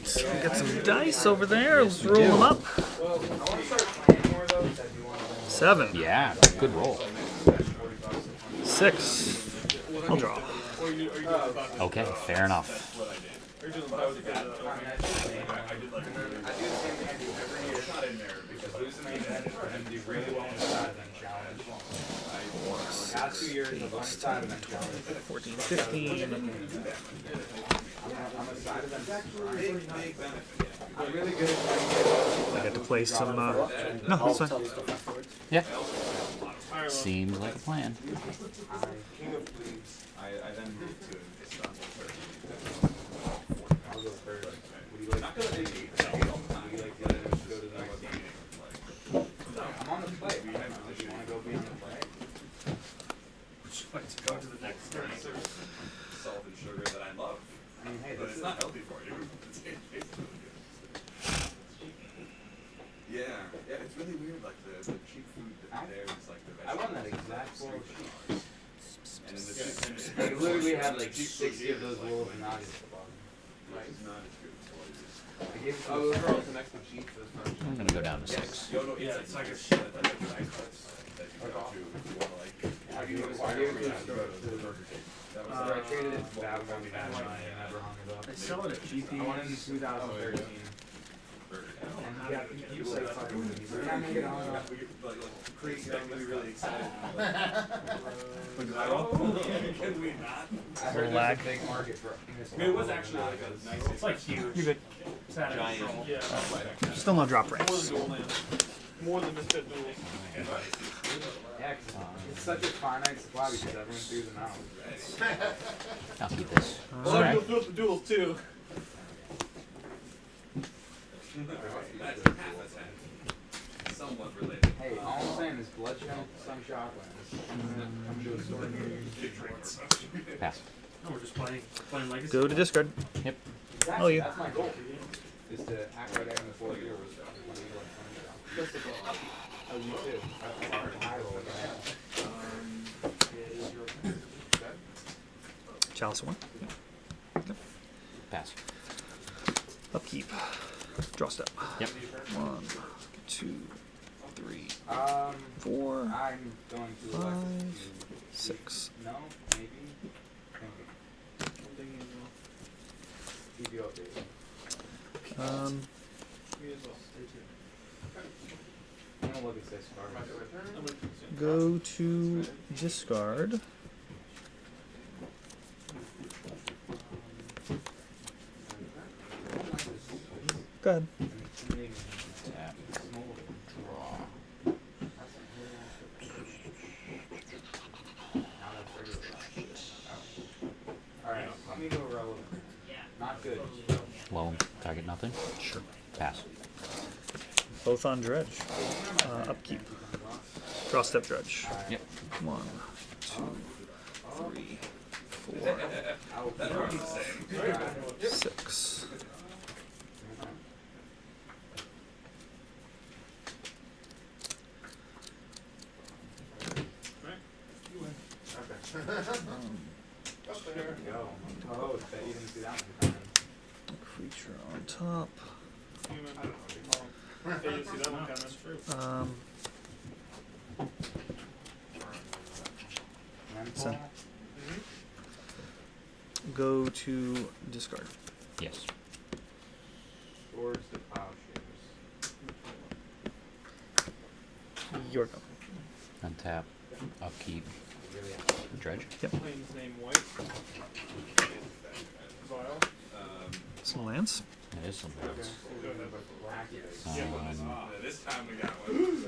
Alright, we'll get some dice over there. Let's roll them up. 7. Yeah, good roll. 6. I'll draw. Okay, fair enough. Past 2 years of side event challenge. 14, 15. I'm a side event. I'm really good at I get to play some. No, that's fine. Yeah. Seems like a plan. King of Fleets. I then moved to Istanbul, Turkey. I'll go first. Would you like to go to the next game? I'm on the play. Do you want to go be on the play? Let's go to the next game. Salt and sugar that I love. I mean, hey, But it's not healthy for you. Yeah, it's really weird. Like the cheap food that's there is like the I vegetable. won that exact bowl of sheep. And then the Like literally had like 60 of those wolves and nuggets at the bottom. right. It's not as good as what it is. I gave it to the girl the next one sheep for this first. I'm gonna go down to 6. Yo, no, yeah, it's like a shit that's like a nice place that you go to if you want to like. I gave it to the Burger King. That was I traded it to Bad One Bad and I never hung it up. They sell it at GP. I won it in 2013. And he was like fucking with me. He's like, yeah, I'm gonna get hung up. Creek's gonna be really excited. Can we not? I heard there's Lag. a big market for I mean, it was actually like a nice. It's like huge. You're good. giant. Yeah. Still no drop More ranks. than dual lands. More than misfit duels. Yeah, 'cause it's such a finite supply because everyone threw them out. I'll keep this. Well, Alright. you'll do it for duels too. That's half a cent. Somewhat related. Hey, all I'm saying is bloodshed some shotlands. Come to a store near you. Pass. No, we're just playing Legacy. Go to discard. Yep. Oh, you. That's my goal. Is to act like I'm in the fourth year. Oh, you too. I roll again. Chalice 1. Pass. Upkeep. Draw step. Yep. 1, 2, 3, 4, I'm going to elect 5, to 6. no, maybe. Thinking. Keep you updated. Um, I'm gonna look at 6 cards. go to discard. Go ahead. Tap. Draw. Alright, let me go relevant. Not good. Loam. Target nothing. Sure. Pass. Both on dredge. Upkeep. Draw step dredge. Yep. 1, 2, 3, 4, 6. There we go. Oh, bet you didn't see that one coming. Creature on top. They didn't see that one coming. So- Landfall? Go to discard. Yes. Swords to plowshares. Your go. Untap. Upkeep. Dredge. Plane's name White. Vial. Some lands. That is some lands. This time we got one.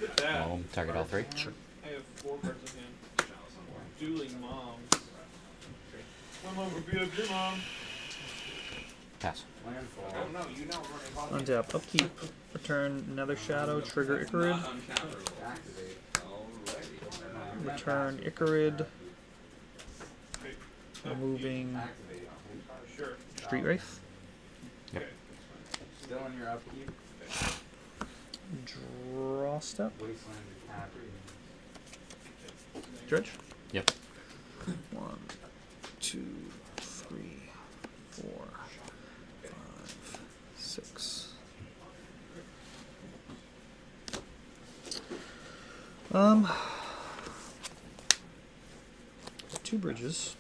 Look at that. Loam. Target all 3. Sure. I have 4 cards in hand. Dueling moms. Come over, beat up your mom. Pass. Landfall. Oh no, you know we're Untap. Upkeep. Return Nether Shadow. Trigger Icarid. uncounterable. Activate. Alrighty. Return Icarid. Okay. Removing Activate. Sure. Street Wraith. Okay. Still in your upkeep. Draw step. Wasteland to Dredge. Yep. 1, 2, 3, 4, 5, Two bridges.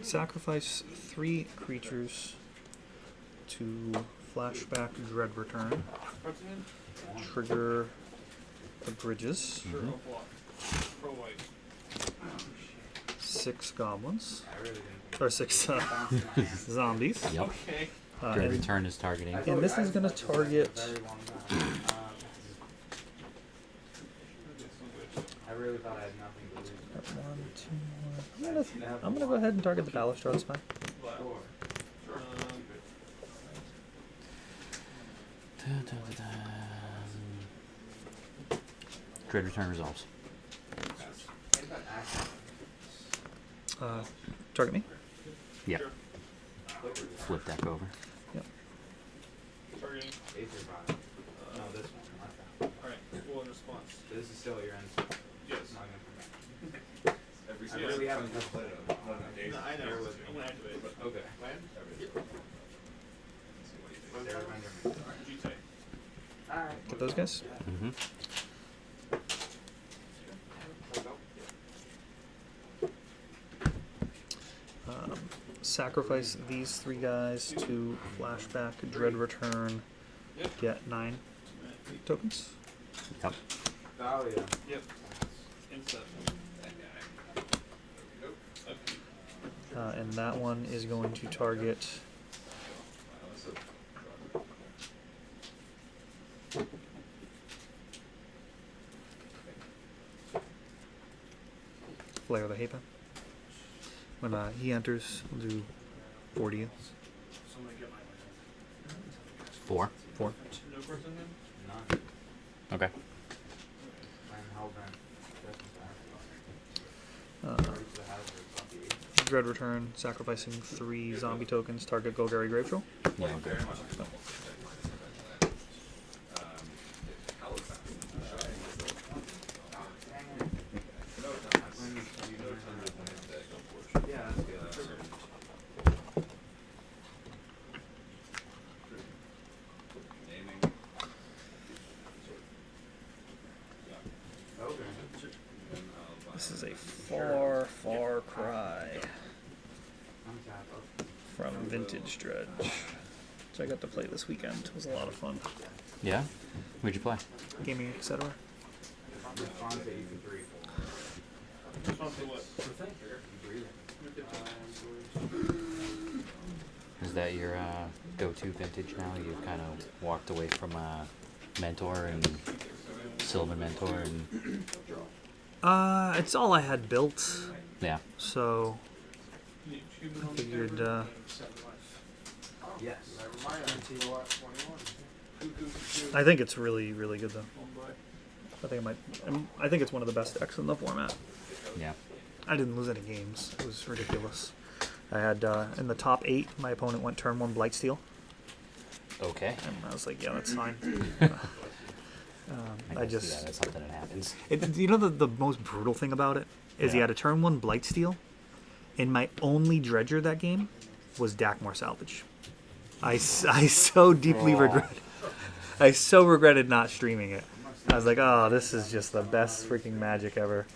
Sacrifice 3 creatures to flashback Dread Return. Trigger the bridges. Sure, I'll block. Pro white. 6 goblins. Or 6 zombies. Yep. Okay. Dread And, Return is targeting. and this is going to target. I really thought I had nothing to lose. 1, 2, 1. I'm gonna go ahead and target the Balustrade. That's fine. Dread Return resolves. Target me. Yep. Flip deck over. Yep. Targeting. No, this one. Not that one. Alright, well, in response. This is still your end. Yes. It's not gonna come back. Every I really haven't just played it. Not enough days. No, I know. Bear with me. I'm gonna activate it. Okay. Sarah Benjamin. What'd you say? Alright. Get those guys. Mm-hmm. Sacrifice these 3 guys to flashback Dread Return. Get 9 tokens. Yep. Oh yeah. Yep. Instant. And that one is going to target Flare the Hapen. When he enters, we'll do 40. 4. 4. No person then? None. Okay. Plan Hellbent. Dread Return, sacrificing 3 zombie tokens, target Golgari Grave Troll. Yeah, okay. Yeah, that's good. Okay. This is a far, far cry from Vintage Dredge, which I got to play this weekend. It was a lot of fun. Yeah? Where'd you play? Gaming, etc. Response to E3. Response to what? Is that your go-to vintage now? You've kind of walked away from Mentor and Sylvan Mentor and... It's all I had built, Yeah. so I figured, Yes. I think it's really, really good though. I think it's one of the best decks in the format. Yeah. I didn't lose any games. It was ridiculous. I had, in the top 8, my opponent went turn 1 Blightsteel, Okay. and I was like, yeah, that's fine. I can see that. That's something that happens. You know the most brutal thing about it is he Yeah. had a turn 1 Blightsteel, and my only dredger that game was Dakmor Salvage. I so deeply I so regretted not streaming it. I was like, oh, this is just the best freaking Magic ever.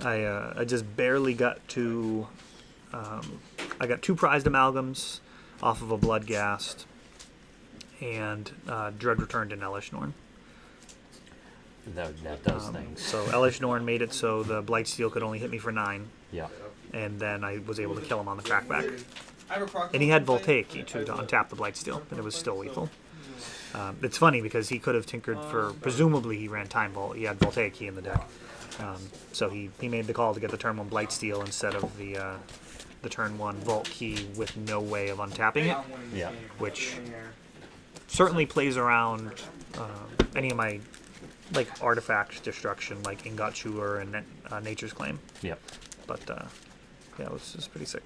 I just barely got to. I got 2 prized amalgams off of a Bloodghast, and Dread returned in Elish Norn. That does things. So Elish Norn made it so the Blightsteel could only hit me for 9, Yeah. and then I was able to kill him on the crackback. I have a Brockton And he had MA. Voltaic too to untap the Blightsteel, and it was still lethal. It's funny because he could have tinkered for, presumably he ran Time Vault. He had Voltaic key in the deck. So he made the call to get the turn 1 Blightsteel instead of the turn 1 Vault key with no way of untapping it, Yeah. which certainly plays around any of my like artifact destruction, like Ingot Chewer and Nature's Claim. Yep. But yeah, it was pretty sick.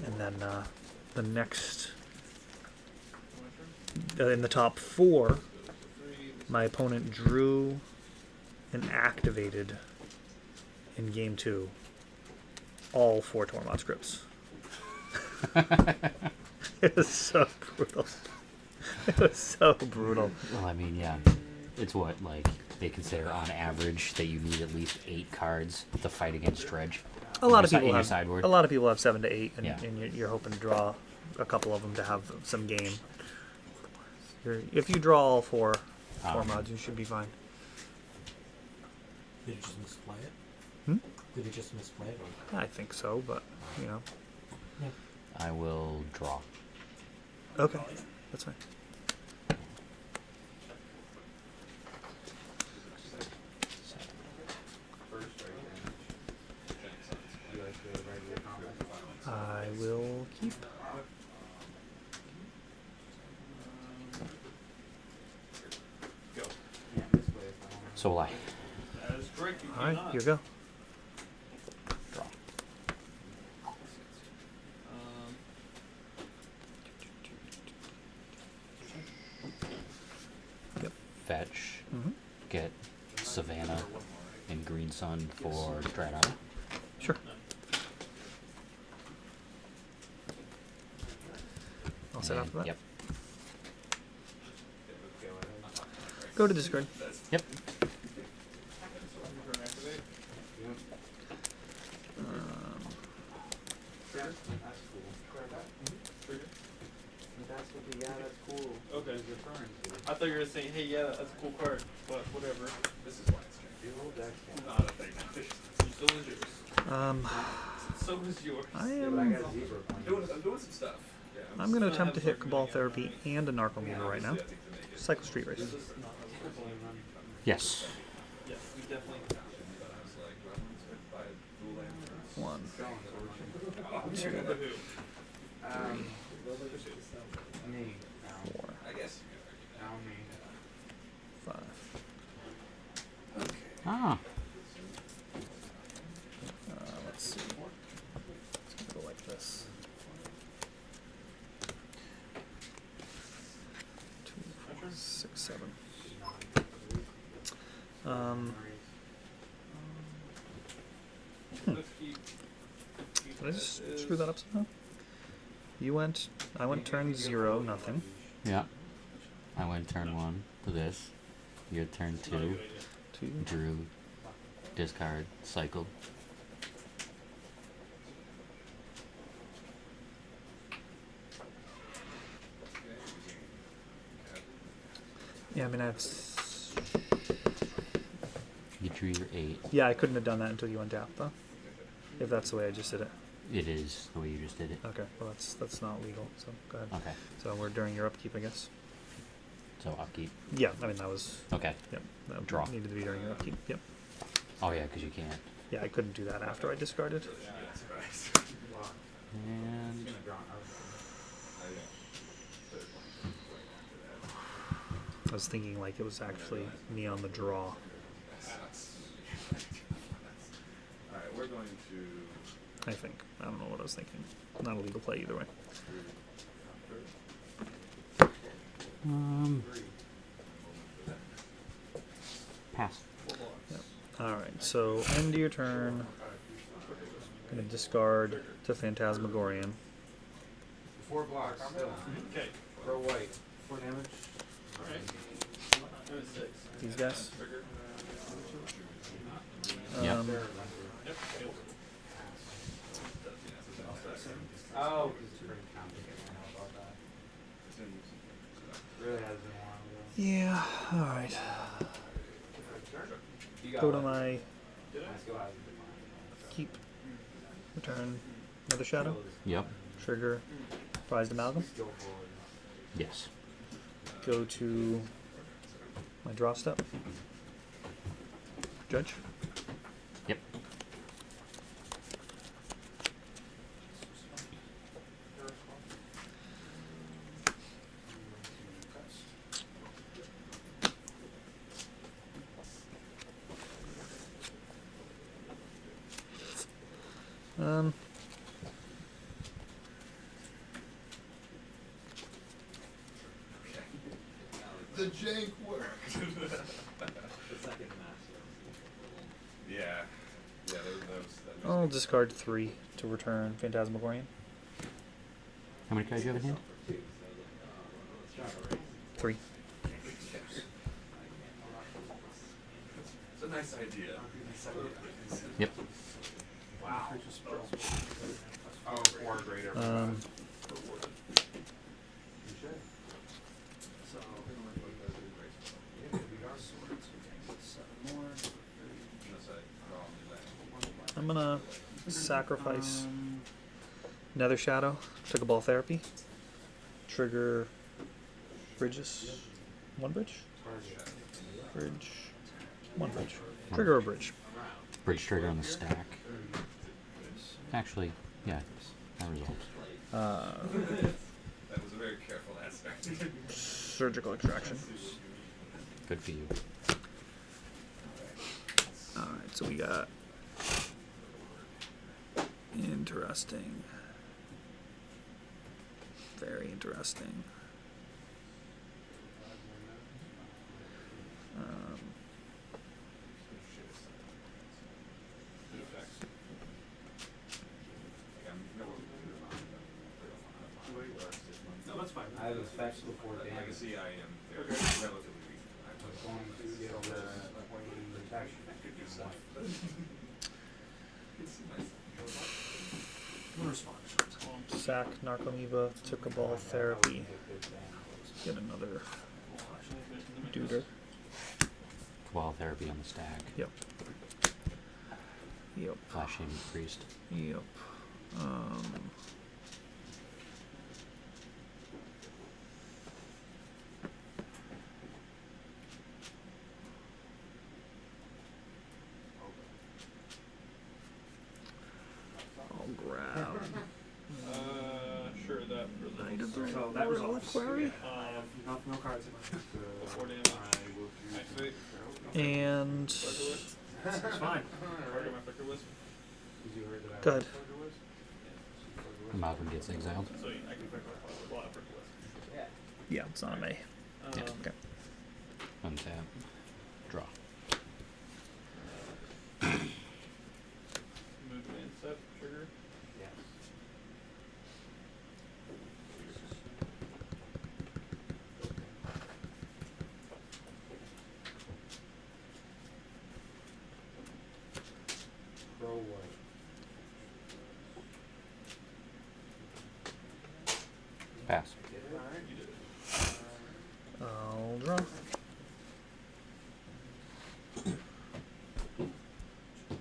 And then the next, in the top 4, my opponent drew and activated in game 2, all 4 Tormod scripts. It was so brutal. It was so brutal. Well, I mean, yeah. It's what, like, they consider on average that you need at least 8 cards to fight against Dredge. A lot of in people your have sideboard. a lot of people have 7 to 8, and, Yeah. and you're hoping to draw a couple of them to have some game. If you draw all 4 Tormods, you should be fine. Did you just misplay it? Hmm? Did you just misplay it? Or? I think so, but you know. I will draw. Okay, that's fine. I will keep. Go. So will I. That is correct. You All right, cannot. here we go. Draw. Yep. Fetch. Mm-hmm. Get Savannah and Green Sun for Strat. Sure. I'll set up for that. Yep. Go to discard. Yep. Okay. I thought you were saying, hey, yeah, that's a cool card, but whatever. This is why it's changed. Not a thing. So is yours. So is yours. I am. I'm doing some stuff. Yeah, I'm going to attempt to hit Cabal Therapy and a Narcometer right now. Cycle Street Race. Yes. Yeah, we definitely. One, Two. four, I guess. 5. Ah. Let's see. Let's go like this. 2, 4, 6, 7. Let's keep. Did I just screw that up somehow? I went turn 0, nothing. Yeah. I went turn 1 to this. Your turn 2. 2, Drew. Discard. Cycled. yeah, I mean, You drew your 8. yeah, I couldn't have done that until you untapped, though. If that's the way I just did it. It is the way you just did it. Okay, well, that's not legal, so go ahead. Okay. So we're during your upkeep, I guess. So upkeep. Yeah, I mean, that was, Okay. yep. That Draw. needed to be during your upkeep, yep. Oh yeah, because you can't. Yeah, I couldn't do that after I discarded. And I was thinking like it was actually me on the draw. Alright, we're going to. I think. I don't know what I was thinking. Not a legal play either way. pass. Yep. Alright, so end of your turn. Gonna discard to Phantasmagorian. 4 blocks. Okay. Throw white. 4 damage. Alright. That was 6. These guys. Yep. Um, Yep. Oh, because it's pretty complicated. I know about that. Really has been a while ago. yeah, alright. You got Go to one. my Did I? My skill hasn't been mine. keep. Return another shadow. Yep. Trigger prized amalgam. Skill forward. Yes. Go to my draw step. Judge. Yep. The jank worked. The second master. Yeah. Yeah, there I'll discard 3 to return Phantasmagorian. How many cards do you have in hand? 3. It's a nice idea. Yep. Wow. Oh, or greater. I'm gonna sacrifice Nether Shadow, took a ball therapy, trigger bridges, 1 bridge, bridge, 1 bridge, trigger a bridge. Bridge trigger on the stack. Actually, yeah, that resolves. That was a very careful aspect. Surgical extraction. Good for you. Alright, so we got interesting. Very interesting. No, that's fine. I have effects before damage. Legacy, I am very relatively weak. I'm Going to get the protection. Sack, Narcomoeba, took a ball therapy. Get another duder. Wall therapy on the stack. Yep. Yep. Flash Shaming Priest. Yep. I'll grab Sure, that Knight of the that resolves. Reliquary. No cards. Before damage. Activate. And It's fine. Target my Flicker Wisp. go ahead. Malcolm gets exiled. So I can Flicker Wisp. Well, Flicker Wisp. Yeah, it's on me. Yeah. Okay. Untap. Draw. Movement set trigger. Yes. Throw away. Pass. You did it. I'll draw.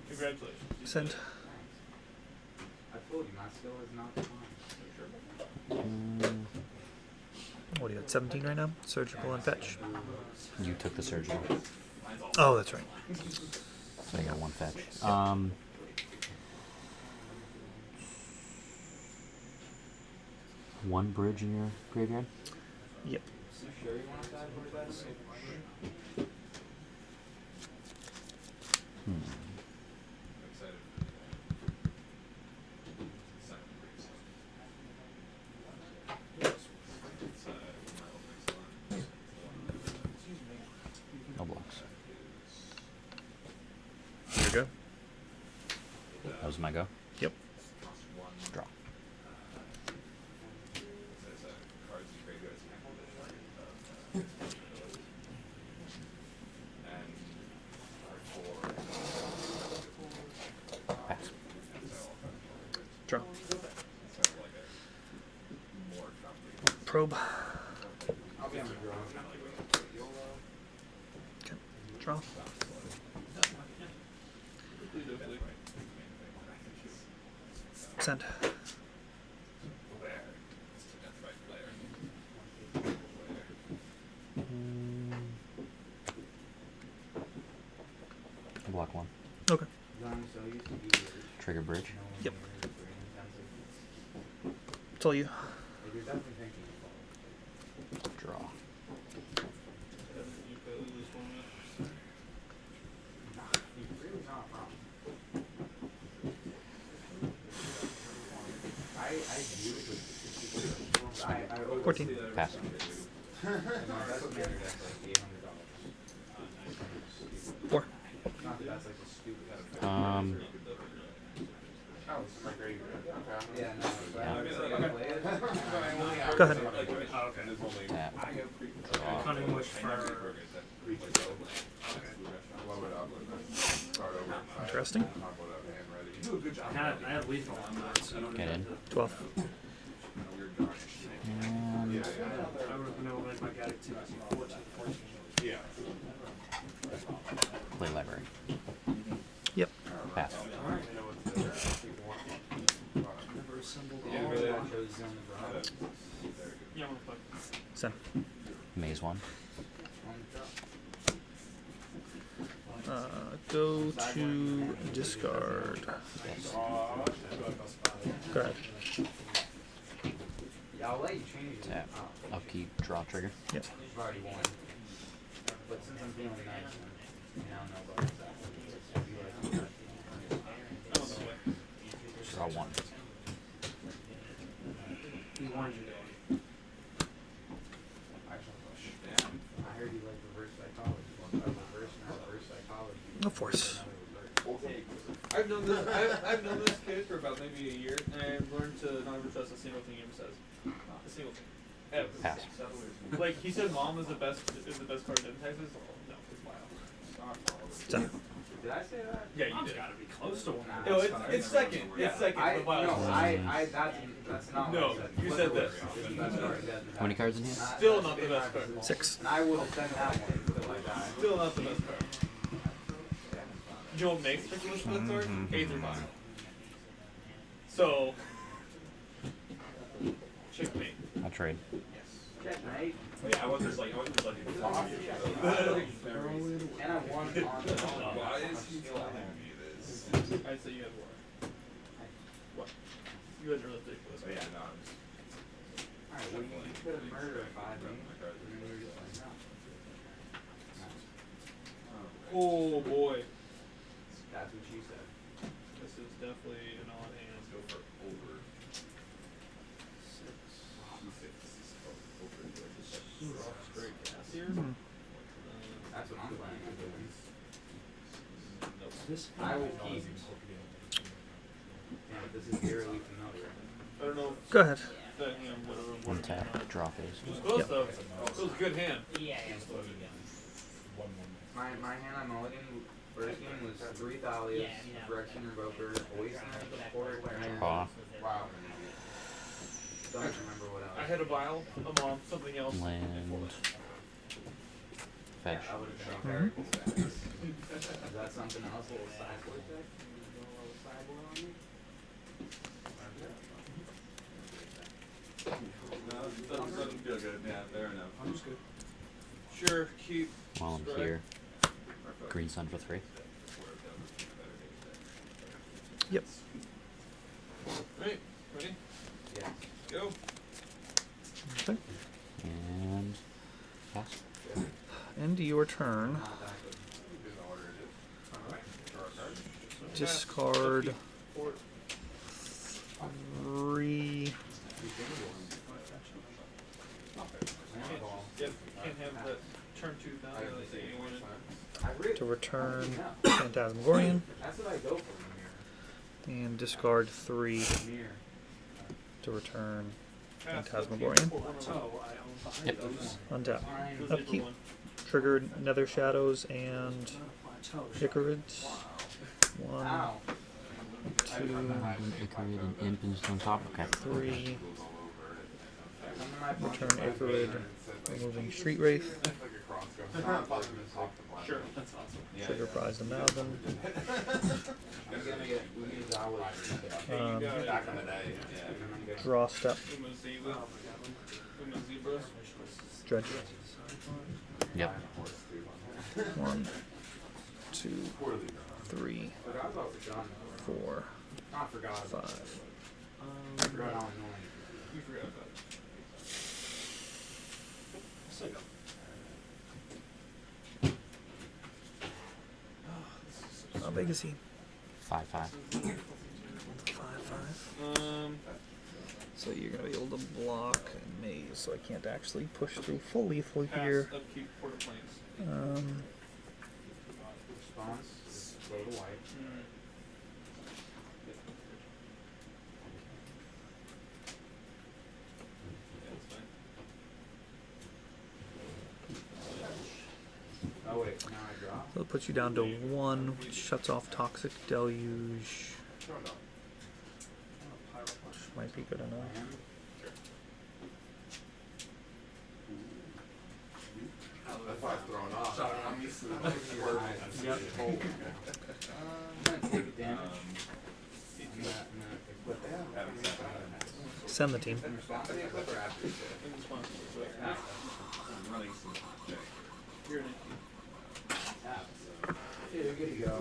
Congratulations. Send. I told you my skill is not the What do you got? 17 right now? Surgical and fetch. You took the surgical, Oh, that's right. so I got 1 fetch. One bridge in your graveyard? Yep. Sure you want to die for that? Hmm. excited. Second Priest. It's my opening slot. No blocks. There you go. That was my go. Yep. Draw. Says cards and graveyards and for Pass. Draw. sort of like a more complicated. Probe. I'll be on the draw. Okay. Draw. Send. Where? It's a death right player. Block 1. Okay. So used to be Trigger bridge. Yep. It's all you. You're definitely thinking Draw. You fail, you lose 1 minute. you really not wrong. I view it with I 14. Pass. that's what made it like $800. 4. Not that that's like a stupid. Oh, it's like very good. Okay. Yeah, no. Go ahead. Tap. Draw. Cunning wish for Interesting. I had lethal on that, so I don't Get in. 12. And I would have been able to make my guy to 14, 14. Yeah. play library. Yep. Pass. Never assembled Yeah, all. really. I chose Zone of Rock. Yeah, I'm gonna play. Send. Maze 1. Go to discard. Yes. Go ahead. Yeah, I'll let you change it. Tap. Upkeep. Draw trigger. Yep. You've already won. But since I'm feeling nice, I now know about that. I'm on the way. Draw 1. He warned you. I heard you like reverse psychology. Reverse psychology. No force. I've known this kid for about maybe a year, and I've learned to not ever trust a single thing he ever says. A single thing. Ever. Pass. Like he said, mom is the best card in Texas. No, it's wild. Send. Did I say that? Yeah, you Mom's did. gotta be close to one. No, it's second. It's second. I, but wild. that's not No, what I said. you said this. This is the best card yet. How many cards in hand? Still not the best card. 6. And I would have done that one until I died. Still not the best card. You know what makes Pickle Splits are? Aether Vial. So, checkmate. I'll trade. Checkmate. Yeah, I wasn't just like, And I won on the why is he telling me this? I'd say you had war. What? You had ridiculous. So yeah, no, I'm just. Alright, well, you could have murdered 5 games. And then you were just like, no. Oh boy. That's what she said. This is definitely an odd hand. Let's go for over. Straight gas here. That's what I'm planning on doing. This I will keep. Yeah, but this is eerily familiar. I don't know Go ahead. if that hand would have One worked. tap. Draw phase. It was close though. It was a good hand. My hand on Mulligan first game was 3 Thalias, Rexian Revoker, Poison, Port, Draw. Wow. Don't remember what else. I had a vial, a mom, something else. Land. Fetch. I would have been very Is that something else? A little sideboard deck? A little sideboard on me? No, doesn't feel good. Yeah, fair enough. I'm just good. Sure, keep. While I'm here. Green sun for 3. Yep. Right, ready? Yeah. Go. Okay. And pass. End your turn. Not that good. Discard Four. 3. Landfall. Yep, can't have that turn 2 now. That's the you wanted. I really. To return Phantasmagorian. That's what I go for in And discard 3 the mirror. to return Pass, Phantasmagorian. Plateau, I own 5 Yep. of those. Untap. Fine. Upkeep. Triggered Nether Shadows and Icarids. 1, Ow. 2, Icarid and Imp is on top. Okay. 3. Come to my Return Icarid. Removing Street Wraith. Sure, that's awesome. Trigger Prized Amalgam. I'm gonna get Um, Back in the day. draw step. Umaziba. Umazibras. Dredge. Yep. 1, 2, 3, Forgot about the gun. 4, Not forgot. 5. I forgot how annoying. You forgot about it. How big is he? 5/5. 5, 5. So you're gonna be able to block and maze, so I can't actually push through full lethal Pass, here. upkeep, Port of Plains. Response. Just go to white. Now I draw. So it puts you down to 1, which shuts off Toxic Deluge. Which might be good enough. Bam. That's why it's thrown off. I'm used to Yep. I'm gonna take damage. I'm gonna equip that. Send the team. In response to the equip or after? In response to it. I'm running some check. You're an Yeah, you're good to go.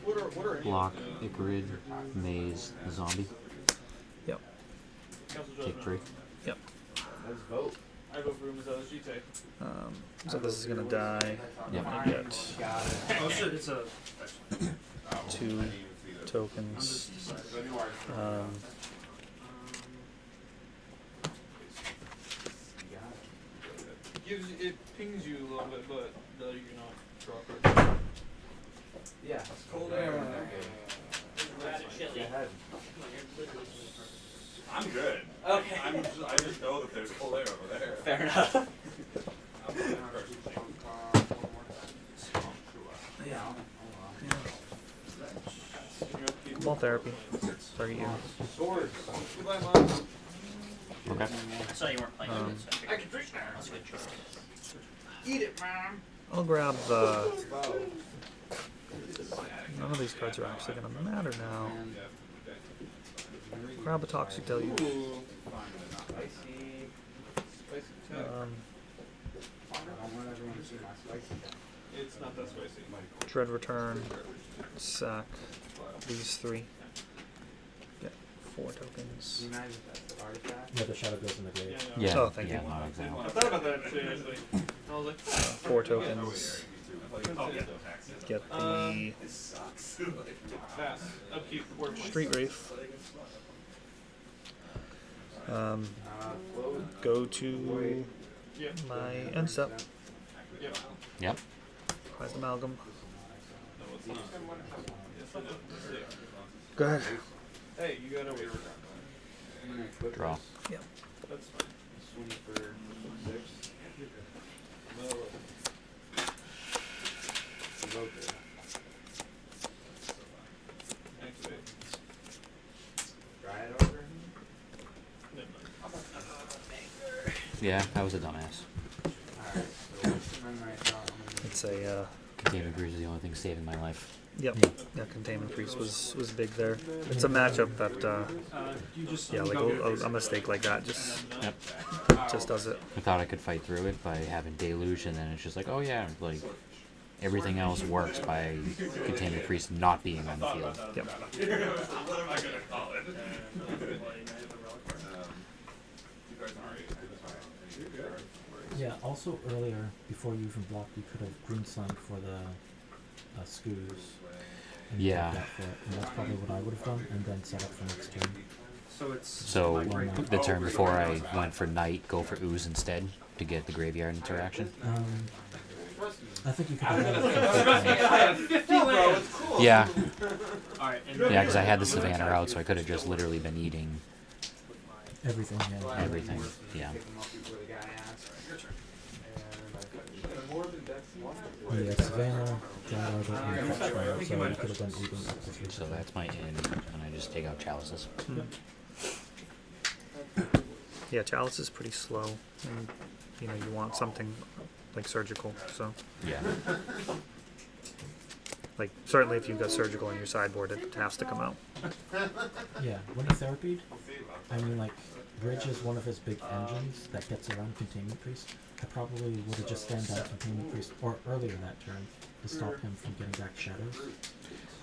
What are any Block, Icarid, Maze, Zombie. Yep. Council Take Judgment? 3. Let's vote. I vote for Umazela's G-Take. So this is gonna die. Yep. I get Got it. Oh shit, it's a. 2 tokens. It pings you a little bit, but you're not drop it. Yeah. Cold air. Go ahead. I'm good. Okay. I just know that there's cold air over there. Fair enough. I'm personally. Ball therapy. Target you. Swords. Goodbye, Mom. Okay. I saw you weren't playing it, so I I figured can drink now. that's a good choice. Eat it, Mom. I'll grab the. Bow. None of these cards are actually gonna matter now. And Grab a Toxic Deluge. Ooh. spicy. Spicy tech. I don't want everyone to see my spicy. It's not that spicy. Dread Return. Sack. These 3. Get 4 tokens. You guys, that's the artifact. Yeah, the shadow goes in the grave. Yeah, Yeah. Oh, thank yeah, you. not exactly. I thought about that today, actually. I was like, 4 tokens. Get the It sucks. pass. Upkeep. Word points. Street Wraith. Close. Go to Yeah. my end step. Yeah. Yep. Prize Amalgam. No, it's not. Yes, I know. It's safe. Go ahead. Hey, you gotta wait. I'm gonna equip Draw. this. Yep. That's fine. Swing for 6. No. Vote it. Activate. Try it over. Never mind. Yeah, I was a dumbass. Alright, so what's the memory I thought I'm gonna It's a Containment Breeze is the only thing saving my life. yep. Yeah, Containment Priest was big there. It's a matchup that You just. yeah, like a mistake like that Yep. just does it. I thought I could fight through it by having Deluge, and then it's just like, oh yeah, like everything else works by Containment Priest not being on the field. Yep. What am I gonna call it? Yeah, also earlier, before you even blocked, you could have green slammed for the scoos. And you Yeah. got that for it, and that's probably what I would have done, and then set up for next turn. So it's. So the turn before I went for Knight, go for Ooze instead to get the graveyard interaction. I think you could have done it. Yeah, Alright, and yeah, because I had the Savannah out, so I could have just literally been eating Everything, yeah. everything. Yeah. pick them up before the guy asks. Yeah, Savannah, Dryad, and Fetchland, so you could have done eating up to 3. So that's my in, and I just take out Chalices. Yeah, Chalice is pretty slow, and you know you want something like surgical. So Yeah. like certainly if you've got surgical on your sideboard, it has to come out. Yeah, when he therapied, I mean, like, Bridge is one of his big engines that gets around Containment Priest. I probably would have just stand down Containment Priest, or earlier that turn, to stop him from getting back shadows.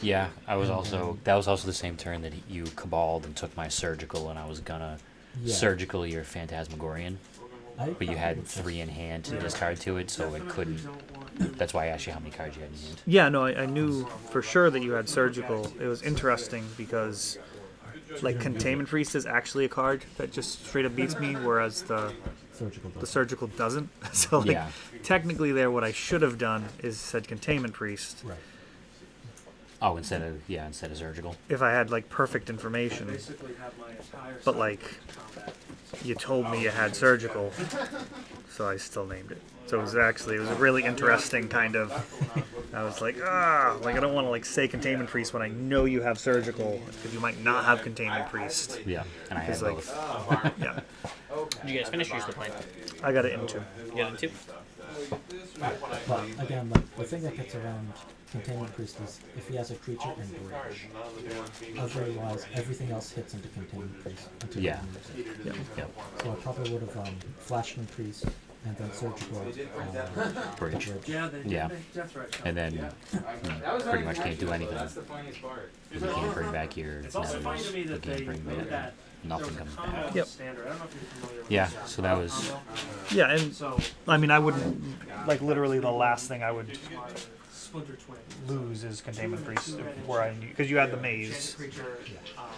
Yeah, I was also that was also the same turn that you cabaled and took my surgical, and I was gonna Yeah. surgical your Phantasmagorian, I but you probably had would just- 3 in hand to discard to it, so it couldn't. That's why I asked you how many cards you had in hand. Yeah, no, I knew for sure that you had surgical. It was interesting because like Containment Priest is actually a card that just straight up beats me, whereas the Surgical surgical doesn't. So like Yeah. technically there what I should have done is said Containment Priest Right. Oh, instead of surgical. if I had like perfect information. basically have my entire But side like combat. you told me you had surgical, so I still named it. So it was a really interesting kind of. I was like, like I don't want to like say containment priest when I know you have surgical because you might not have containment priest. Yeah, and I had It's like- both. Yeah, Did you guys finish or you still playing? I got it into. You got into? But again, like the thing that gets around Containment Priest is if he has a creature and bridge. Otherwise, everything else hits into Containment Priest until Yeah. you use it. Yep. So I probably would have flashed in Priest and then surgical Bridge. Yeah, they Yeah. make death threat. And then pretty much can't do anything. That's the funniest part. You can't bring back your It's also funny to me you that can't they bring made back that. nothing comes back. Yep. Standard. I don't know if you're familiar with Yeah, that. so that was Yeah, and So I mean I wouldn't like literally the last thing I would Splinter Twin. lose is containment priest where I because you had the maze. Creature.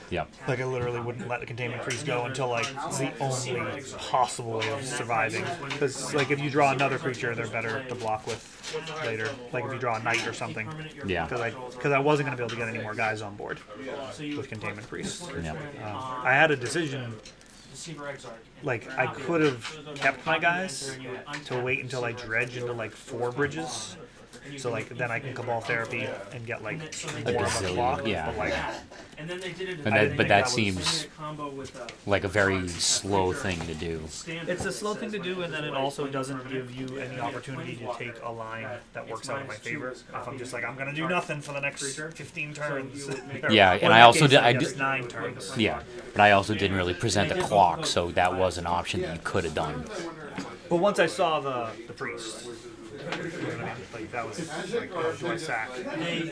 Yep. Like I literally wouldn't let the containment priest go until like the only possible way of surviving. Because like if you draw another creature, they're better to block with later. Like if you draw a knight or something. Yeah. Because I wasn't gonna be able to get any more guys on board with containment priest. Yep. I had a decision. Like I could have kept my guys to wait until I dredge into like 4 bridges. So like then I can Cabal Therapy and get like more of a gazillion, clock. yeah. But like And then they did it. And that, but that seems combo with like a very slow thing to do. it's a slow thing to do, and then it also doesn't give you any opportunity to take a line that works out in my favor. If I'm just like I'm gonna do nothing for the next 15 turns. Yeah, Or and in I that also case, did. I I guess did. 9 turns. Yeah, but I also didn't really present the clock, so that was an option that you could have done. But once I saw the priest, you know what I mean? Like that was like, do I sack? They made